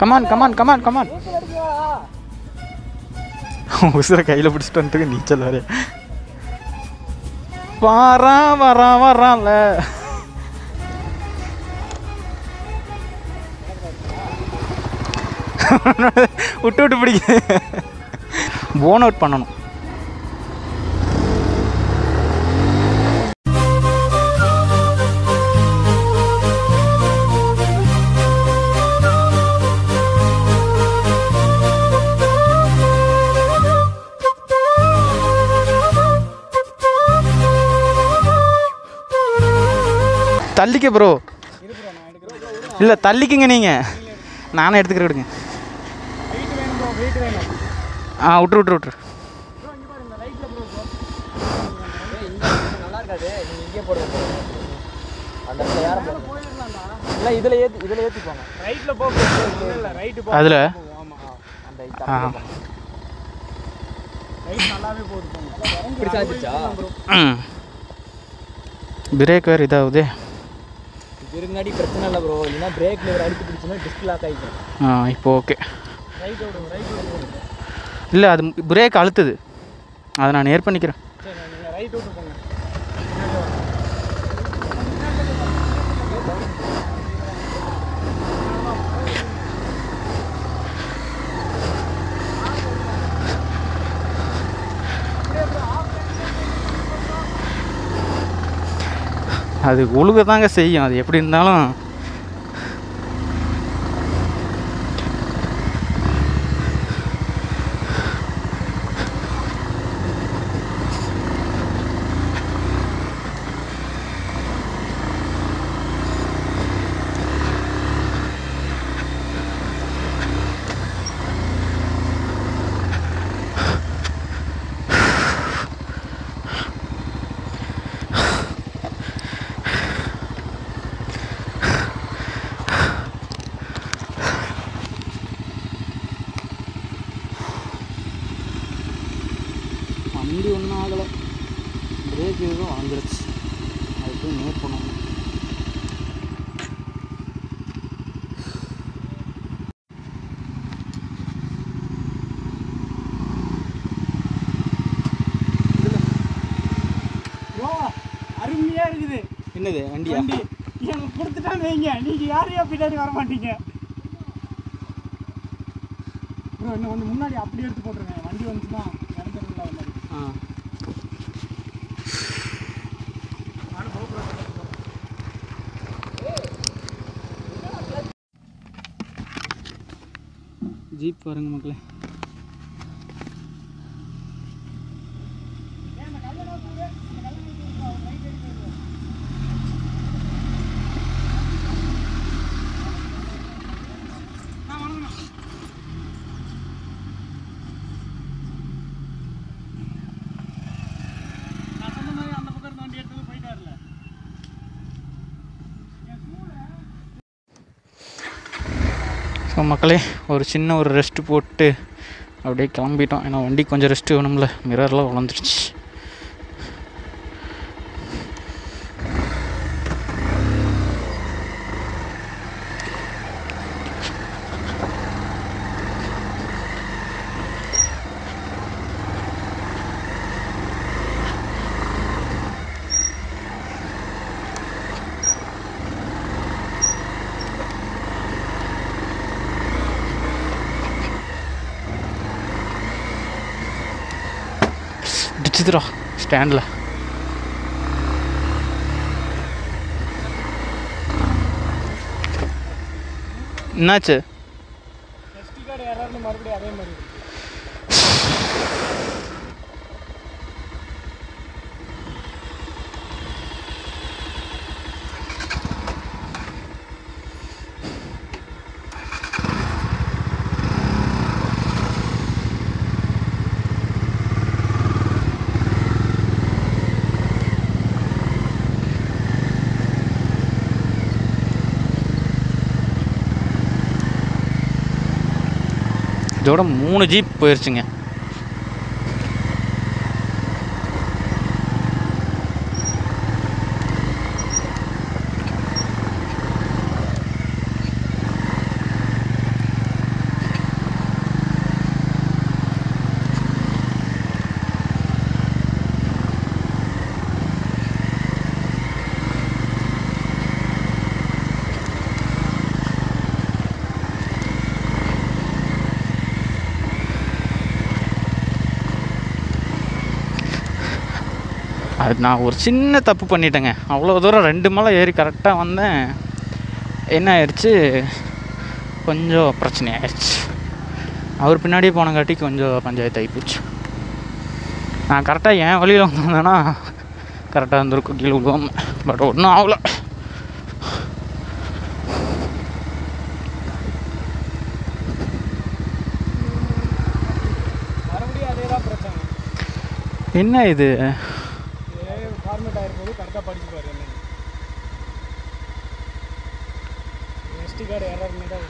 Come on come on come on come on. உசுரை கையில் பிடிச்சிட்டு வந்துட்டு நீச்சல் வேறு. வரான்ல. விட்டு விட்டு பிடிக்க போன் அவுட் பண்ணணும். தள்ளிக்க ப்ரோ. இல்லை தள்ளிக்குங்க நீங்கள், நானே எடுத்துக்கிறேன். விடுங்க. விட்ரு. அதில் பிரேக் வேறு இதாகுது. இருங்காடி பிரச்சனை இல்லை ப்ரோ, இல்லைன்னா பிரேக்கில் ஒரு அடித்து பிடிச்சுன்னா டிஸ்க் லாக் ஆகிக்கும். இப்போ ஓகே. இல்லை அது பிரேக் அழுத்துது, அதை நான் நேர் பண்ணிக்கிறேன். ரைட் விட்டு போங்க. அது ஒழுக தாங்க செய்யும், அது எப்படி இருந்தாலும். வண்டி ஒன்றும் ஆகலை, பிரேக் எதுவும் வந்துருச்சு. அது போய் நோட் பண்ணணும். அருமையாக இருக்குது. என்னது வண்டி எனக்கு கொடுத்துட்டான்னு வைங்க, நீங்கள் யாரையா பின்னாடி வர மாட்டீங்க ப்ரோ. இன்னும் வந்து முன்னாடி அப்படி எடுத்து போட்டுருங்க, வண்டி வந்துச்சுன்னா நடந்துருங்களா அது மாதிரி. ஜீப் பாருங்க மக்களே. ஸோ மக்களே, ஒரு சின்ன ஒரு ரெஸ்ட்டு போட்டு அப்படியே கிளம்பிட்டோம். ஏன்னா வண்டி கொஞ்சம் ரெஸ்ட்டு வேணும்ல, மிரர்லாம் வளர்ந்துருச்சு. டிச்சுதுரா ஸ்டாண்டில். என்னாச்சு? மறுபடியும் அதே மாதிரி இதோட 3 ஜீப் போயிடுச்சுங்க. அது நான் ஒரு சின்ன தப்பு பண்ணிட்டேங்க. அவ்வளோ தூரம் 2 மலை ஏறி கரெக்டாக வந்தேன். என்ன ஆயிடுச்சு, கொஞ்சம் பிரச்சனை ஆயிடுச்சு. அவர் பின்னாடியே போனங்காட்டி கொஞ்சம் பஞ்சாயத்து ஆகிப்போச்சு. நான் கரெக்டாக என் வழியில் வந்திருந்தேன்னா கரெக்டாக இருந்திருக்கும், கீழே விடுவோம். பட் ஒன்றும் ஆகலை. மறுபடியும் அதே தான் பிரச்சனை. என்ன இது ஃபார்மேட் ஆகிருப்போது கரெக்டாக படிச்சுப்பாரு. என்ன எஸ்டி கார்டு எரர்னு தான்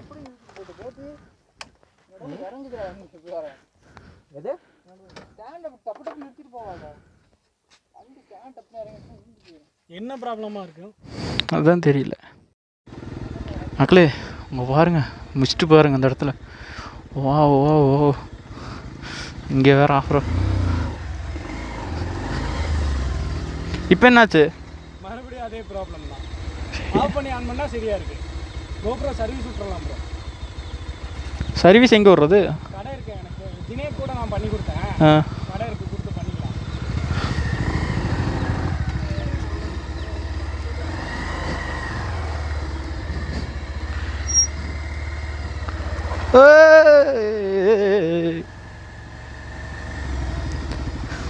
அப்படி போட்டு போட்டு இறங்குது. எது ஸ்டாண்டை டப்பு டப்பு நிறுத்திட்டு போவாங்க. வண்டி ஸ்டாண்ட் டப்பு இறங்கி என்ன ப்ராப்ளமாக இருக்கும் அதுதான் தெரியல. மக்களே உங்க பாருங்க, மிஸ்ட்டு பாருங்க அந்த இடத்துல. வா ஓ ஓ, இங்கே வேறு ஆஃப்ரோ. இப்போ என்னாச்சு? மறுபடியும் அதே ப்ராப்ளம் தான். ஆஃப் பண்ணி ஆன் பண்ணால் சரியாக இருக்குது. கோப்ரோ சர்வீஸ் விட்டுறலாம் ப்ரோ. சர்வீஸ் எங்கே விட்றது? கடை இருக்கு எனக்கு. தினேப் கூட நான் பண்ணி கொடுத்தேன். கடை இருக்கு, கொடுத்து பண்ணிக்கலாம்.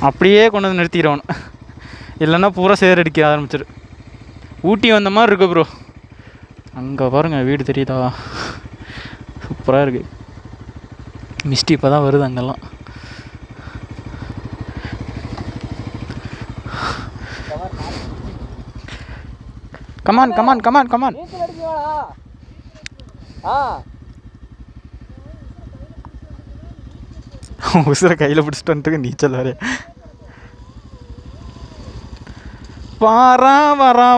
அப்படியே கொண்டு வந்து நிறுத்திடுவோம், இல்லைன்னா பூரா சேர் அடிக்க ஆரம்பிச்சிரு. ஊட்டி வந்த மாதிரி இருக்கு ப்ரோ. அங்கே பாருங்கள், வீடு தெரியுதா? சூப்பராக இருக்குது. மிஸ்டி இப்போ தான் வருது அங்கெல்லாம். Come on come on come on come on. உசுரை கையில் பிடிச்சிட்டு வந்துட்டு நீச்சல் வேற.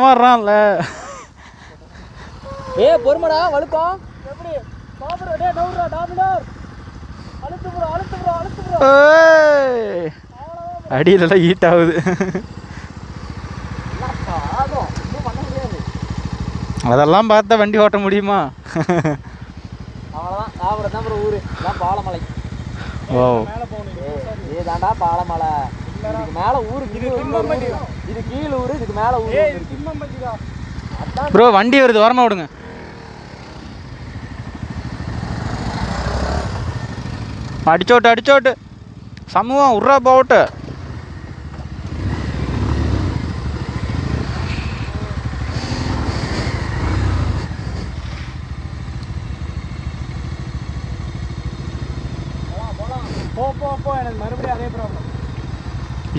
வரான்ல. ஏ பொறுமடா வழுக்கம். எப்படி பாபுரோ டே டவுரா டாமினார். அழுத்து ப்ரோ அழுத்து ப்ரோ அழுத்து ப்ரோ. ஏய் அடியிலலாம் ஹீட் ஆகுது. அதெல்லாம் பார்த்தா வண்டி ஓட்ட முடியுமா? அவ்வளோதான். அப்புறம் தான் ப்ரோ ஊர் இதான் பாலமலை. ஓ இது தாண்டா பாலமலை. இதுக்கு மேலே ஊருக்கு இது கீழே ஊர், இதுக்கு மேலே ஊர். ப்ரோ வண்டி வருது, வரமா விடுங்க. அடிச்சோட்டு சமூகம் உர்றா போட்டு. போ எனக்கு மறுபடியும் அதே ப்ராப்ளம்.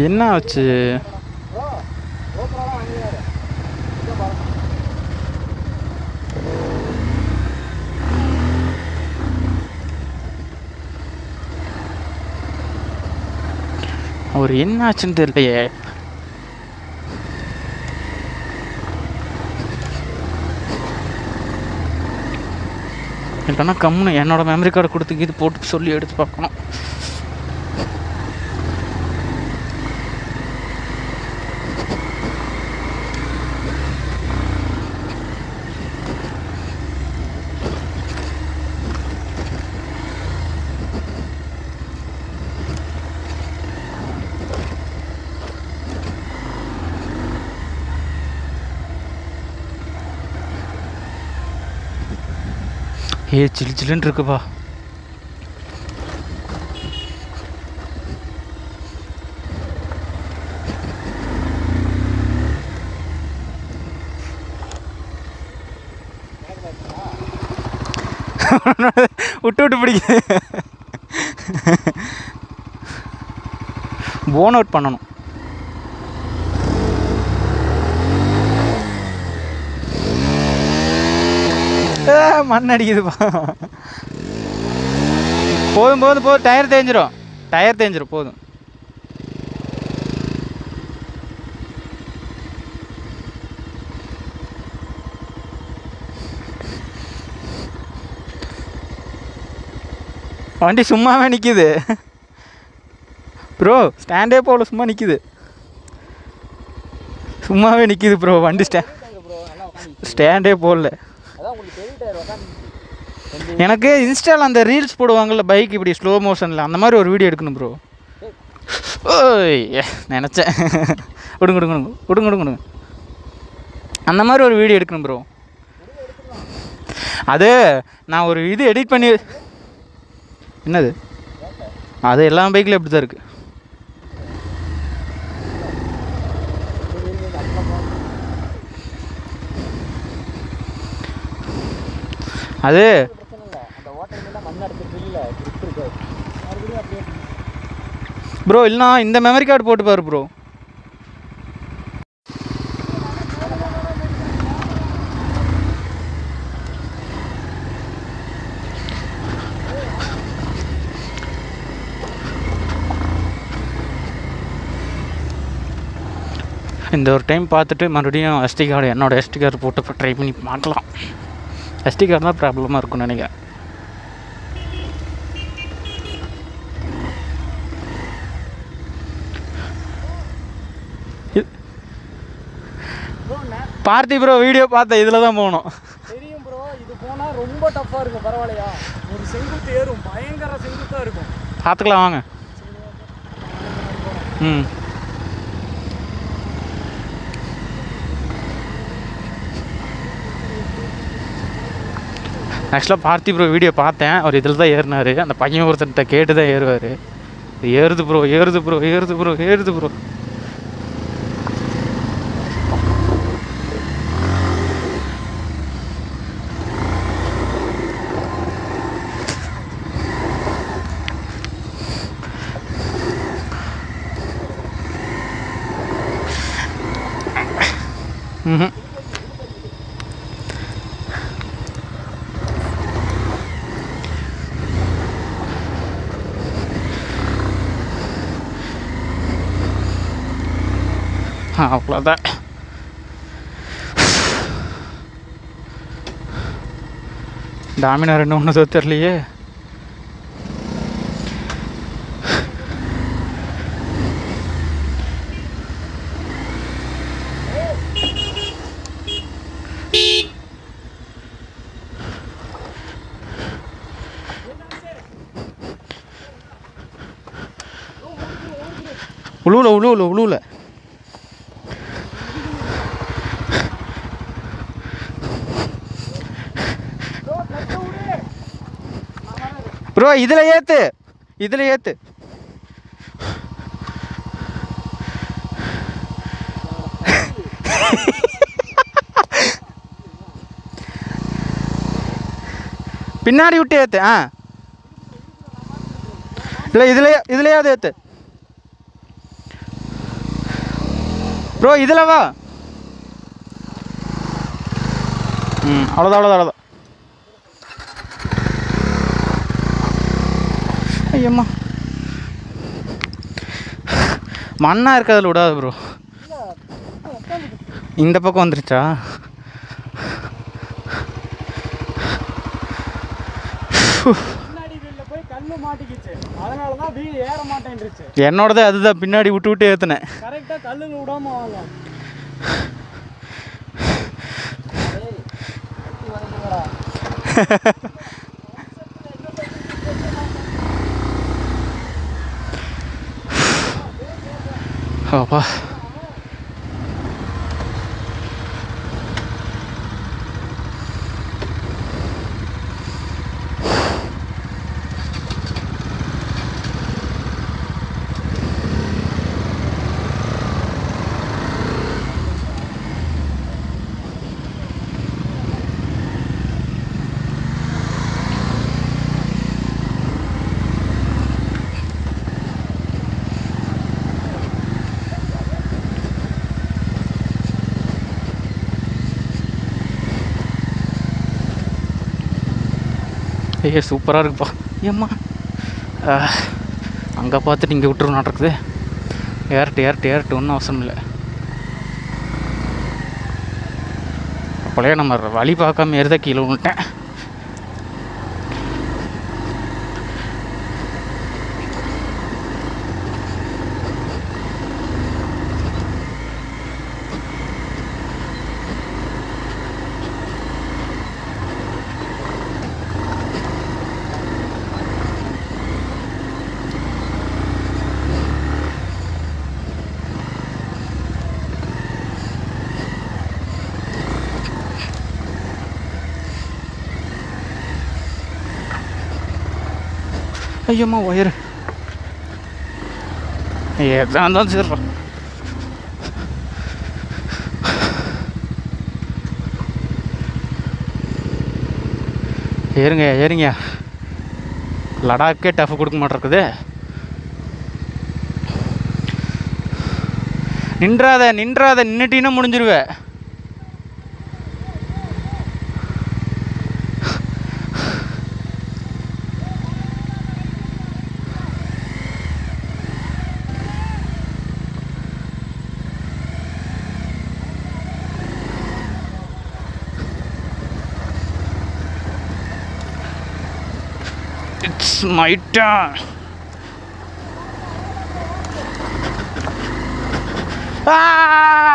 என்ன ஆச்சு? அவர் என்ன ஆச்சுன்னு தெரியலையே. இல்லைன்னா கம்முன்னு என்னோட மெமரி கார்டு கொடுத்து இது போட்டு சொல்லி எடுத்து பார்க்கணும். சில்லு சில்லுன்னு இருக்குப்பா. விட்டு பிடிக்குது. போன் அவுட் பண்ணணும். மண் அடிக்குதுப்பா. போதும் டயர் தேஞ்சிரும் போதும். வண்டி சும்மாவே நிற்கிது ப்ரோ. ஸ்டாண்டே போல சும்மா நிற்கிது. சும்மாவே நிற்கிது ப்ரோ வண்டி. ஸ்டாண்டே போடல. எனக்கு இன்ஸ்டாவில் அந்த ரீல்ஸ் போடுவாங்கள்ல பைக் இப்படி ஸ்லோ மோஷனில், அந்த மாதிரி ஒரு வீடியோ எடுக்கணும் ப்ரோ. ஓய் நினச்சேன். விடுங்க விடுங்க விடுங்க விடுங்க விடுங்க. அந்த மாதிரி ஒரு வீடியோ எடுக்கணும் ப்ரோ. அது நான் ஒரு இது எடிட் பண்ணி என்னது அது எல்லா பைக்கில் எப்படி தான் இருக்குது. அது ப்ரோ இல்லைனா இந்த மெமரி கார்டு போட்டு பாரு ப்ரோ. இந்த ஒரு டைம் பார்த்துட்டு மறுபடியும் எஸ்டி கார்டு என்னோடய எஸ்டி கார்டு போட்டு இப்போ ட்ரை பண்ணி பார்க்கலாம். எஸ்டி கார்டு தான் ப்ராப்ளமாக இருக்கும்னு நினைக்கிறேன். பார்த்தி ப்ரோ வீடியோ பார்த்தேன், இதில் தான் போகணும். தெரியும் ப்ரோ, இது போனால் ரொம்ப டஃப்பாக இருக்கும். பரவாயில்லையா? ஒரு செங்குத்து ஏறும், பயங்கர செங்குத்தாக இருக்கும். பார்த்துக்கலாம் வாங்க. ம் ஆக்சுவலாக பார்த்தி ப்ரோ வீடியோ பார்த்தேன். அவர் இதில் தான் ஏறினார். அந்த பையன் ஒருத்தர்கிட்ட கேட்டு தான் ஏறுவார். ஏறுது ப்ரோ ஏறுது ப்ரோ ஏறுது ப்ரோ ஏறுது ப்ரோ. ம் அவ்வளோதான். டாமினார் என்ன ஒன்று தெரியலையே. உழுவுல உழுவுல உழுவுல ப்ரோ. இதில் ஏற்று இதில் ஏற்று. பின்னாடி விட்டு ஏற்று. ஆ இல்லை இதுலையாவது ஏற்று ப்ரோ. இதில் வா. ம் அவ்வளோதான் அவ்வளோதான் அவ்வளோதான். ஐயம்மா மண்ணாக இருக்கிறதுல விடாது ப்ரோ. இந்த பக்கம் வந்துருச்சா? என்னோடதே அதுதான். பின்னாடி விட்டு விட்டு ஏற்றுனேன். கரெக்டாக கல்லுங்க விடாம வாங்க. அப்பா ஐயோ சூப்பராக இருக்குப்பா. ஏம்மா அங்கே பார்த்துட்டு இங்கே விட்டுருவோம் நடக்குது. ஏறட்டு ஒன்றும் அவசரம் இல்லை. அப்போலையே நம்ம வழி பார்க்காம ஏறுத கீழே விட்டேன். ஐயோம்மா ஒயரு எதாக இருந்தாலும் சரிப்பா. ஏறுங்க ஏறுங்க, லடாக்கே டஃப் கொடுக்க மாட்டேருக்குது. நின்றாத நின்றாத, நின்றுட்டின்னா முடிஞ்சிருவே. It's my turn. Ah!